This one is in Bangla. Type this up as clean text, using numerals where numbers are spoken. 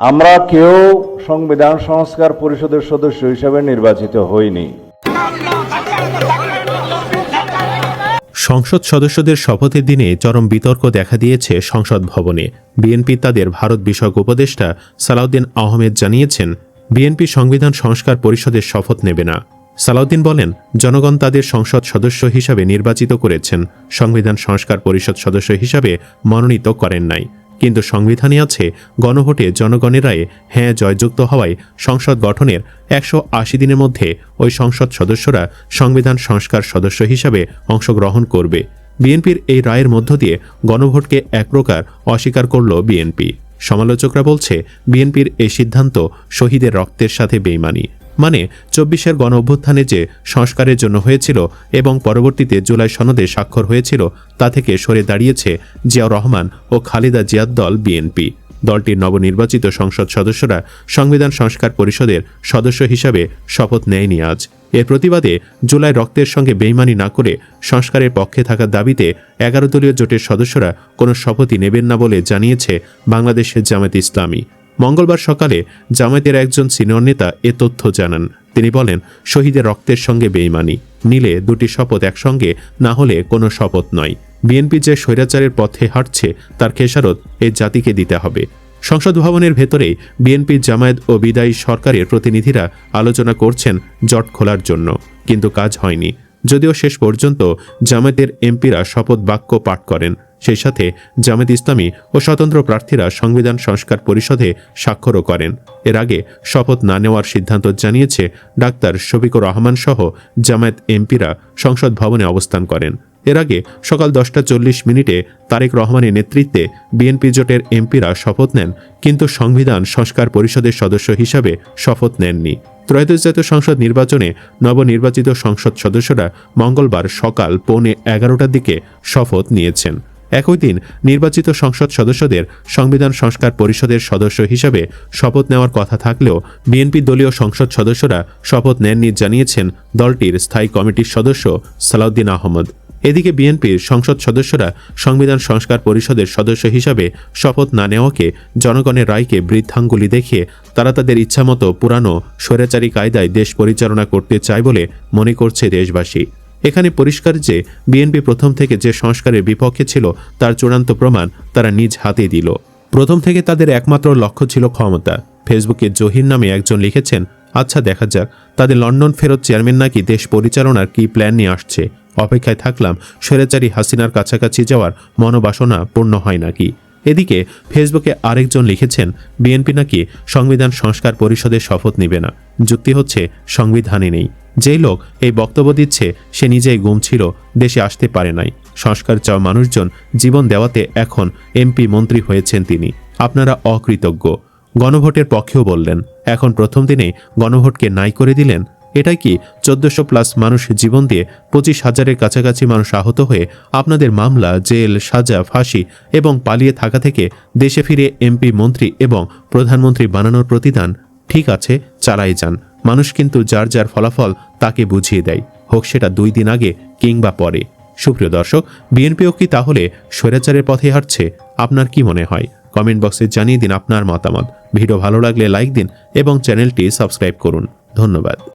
আমরা কেউ সংবিধান সংস্কার পরিষদের সদস্য হিসেবে নির্বাচিত হইনি। সংসদ সদস্যদের শপথের দিনে চরম বিতর্ক দেখা দিয়েছে সংসদ ভবনে। বিএনপি তাদের ভারত বিষয়ক উপদেষ্টা সালাউদ্দিন আহমেদ জানিয়েছেন, বিএনপি সংবিধান সংস্কার পরিষদের শপথ নেবে না। সালাউদ্দিন বলেন, জনগণ তাদের সংসদ সদস্য হিসাবে নির্বাচিত করেছেন, সংবিধান সংস্কার পরিষদ সদস্য হিসাবে মনোনীত করেন নাই। কিন্তু সংবিধানে আছে, গণভোটে জনগণের রায়ে হ্যাঁ জয়যুক্ত হওয়ায় সংসদ গঠনের 180 দিনের মধ্যে ওই সংসদ সদস্যরা সংবিধান সংস্কার সদস্য হিসাবে অংশগ্রহণ করবে। বিএনপির এই রায়ের মধ্য দিয়ে গণভোটকে এক প্রকার অস্বীকার করল বিএনপি। সমালোচকরা বলছে, বিএনপির এই সিদ্ধান্ত শহীদের রক্তের সাথে বেইমানি। মানে 24-এর গণ অভ্যুত্থানে যে সংস্কারের জন্য হয়েছিল এবং পরবর্তীতে জুলাই সনদে স্বাক্ষর হয়েছিল, তা থেকে সরে দাঁড়িয়েছে জিয়াউর রহমান ও খালেদা জিয়ার দল বিএনপি। দলটির নবনির্বাচিত সংসদ সদস্যরা সংবিধান সংস্কার পরিষদের সদস্য হিসাবে শপথ নেয়নি আজ। এর প্রতিবাদে জুলাই রক্তের সঙ্গে বেইমানি না করে সংস্কারের পক্ষে থাকার দাবিতে 11 দলীয় জোটের সদস্যরা কোনো শপথই নেবেন না বলে জানিয়েছে বাংলাদেশের জামায়াতে ইসলামী। মঙ্গলবার সকালে জামায়াতের একজন সিনিয়র নেতা এ তথ্য জানান। তিনি বলেন, শহীদের রক্তের সঙ্গে বেইমানি, নিলে দুটি শপথ একসঙ্গে, না হলে কোনো শপথ নয়। বিএনপি যে স্বৈরাচারের পথে হাঁটছে তার খেসারত এই জাতিকে দিতে হবে। সংসদ ভবনের ভেতরেই বিএনপি, জামায়াত ও বিদায়ী সরকারের প্রতিনিধিরা আলোচনা করছেন জট খোলার জন্য, কিন্তু কাজ হয়নি। যদিও শেষ পর্যন্ত জামায়াতের এমপিরা শপথ বাক্য পাঠ করেন, সেই সাথে জামায়াত ইসলামী ও স্বতন্ত্র প্রার্থীরা সংবিধান সংস্কার পরিষদে স্বাক্ষরও করেন। এর আগে শপথ না নেওয়ার সিদ্ধান্ত জানিয়েছে ডাক্তার শফিকুর রহমান সহ জামায়াত এমপিরা সংসদ ভবনে অবস্থান করেন। এর আগে সকাল 10টা 40 তারেক রহমানের নেতৃত্বে বিএনপি জোটের এমপিরা শপথ নেন, কিন্তু সংবিধান সংস্কার পরিষদের সদস্য হিসাবে শপথ নেননি। ত্রয়োদশ জাতীয় সংসদ নির্বাচনে নবনির্বাচিত সংসদ সদস্যরা মঙ্গলবার সকাল 11:15টার দিকে শপথ নিয়েছেন। একই দিন নির্বাচিত সংসদ সদস্যদের সংবিধান সংস্কার পরিষদের সদস্য হিসাবে শপথ নেওয়ার কথা থাকলেও বিএনপি দলীয় সংসদ সদস্যরা শপথ নেননি জানিয়েছেন দলটির স্থায়ী কমিটির সদস্য সালাউদ্দিন আহমেদ। এদিকে বিএনপির সংসদ সদস্যরা সংবিধান সংস্কার পরিষদের সদস্য হিসাবে শপথ না নেওয়াকে জনগণের রায়কে বৃদ্ধাঙ্গুলি দেখিয়ে তারা তাদের ইচ্ছামতো পুরানো স্বৈরাচারী কায়দায় দেশ পরিচালনা করতে চায় বলে মনে করছে দেশবাসী। এখানে পরিষ্কার যে বিএনপি প্রথম থেকে যে সংস্কারের বিপক্ষে ছিল তার চূড়ান্ত প্রমাণ তারা নিজ হাতে দিল। প্রথম থেকে তাদের একমাত্র লক্ষ্য ছিল ক্ষমতা। ফেসবুকে জহির নামে একজন লিখেছেন, আচ্ছা দেখা যাক তাদের লন্ডন ফেরত চেয়ারম্যান নাকি দেশ পরিচালনার কি প্ল্যান নিয়ে আসছে। অপেক্ষায় থাকলাম স্বৈরাচারী হাসিনার কাছাকাছি যাওয়ার মনোবাসনা পূর্ণ হয় নাকি। এদিকে ফেসবুকে আরেকজন লিখেছেন, বিএনপি নাকি সংবিধান সংস্কার পরিষদের শপথ নিবে না। যুক্তি হচ্ছে সংবিধানে নেই। যেই লোক এই বক্তব্য দিচ্ছে সে নিজেই গুম ছিল, দেশে আসতে পারে নাই। সংস্কার চাওয়া মানুষজন জীবন দেওয়াতে এখন এমপি মন্ত্রী হয়েছেন তিনি। আপনারা অকৃতজ্ঞ। গণভোটের পক্ষেও বললেন, এখন প্রথম দিনেই গণভোটকে নাই করে দিলেন। এটাই কি 1400+ মানুষ জীবন দিয়ে 25,000-এর কাছাকাছি মানুষ আহত হয়ে আপনাদের মামলা, জেল, সাজা, ফাঁসি এবং পালিয়ে থাকা থেকে দেশে ফিরে এমপি, মন্ত্রী এবং প্রধানমন্ত্রী বানানোর প্রতিদান? ঠিক আছে, চালাই যান। মানুষ কিন্তু যার যার ফলাফল তাকে বুঝিয়ে দেয়, হোক সেটা 2 দিন আগে কিংবা পরে। সুপ্রিয় দর্শক, বিএনপিও কি তাহলে স্বৈরাচারের পথে হাঁটছে? আপনার কি মনে হয়? কমেন্ট বক্সে জানিয়ে দিন আপনার মতামত। ভিডিও ভালো লাগলে লাইক দিন এবং চ্যানেলটি সাবস্ক্রাইব করুন। ধন্যবাদ।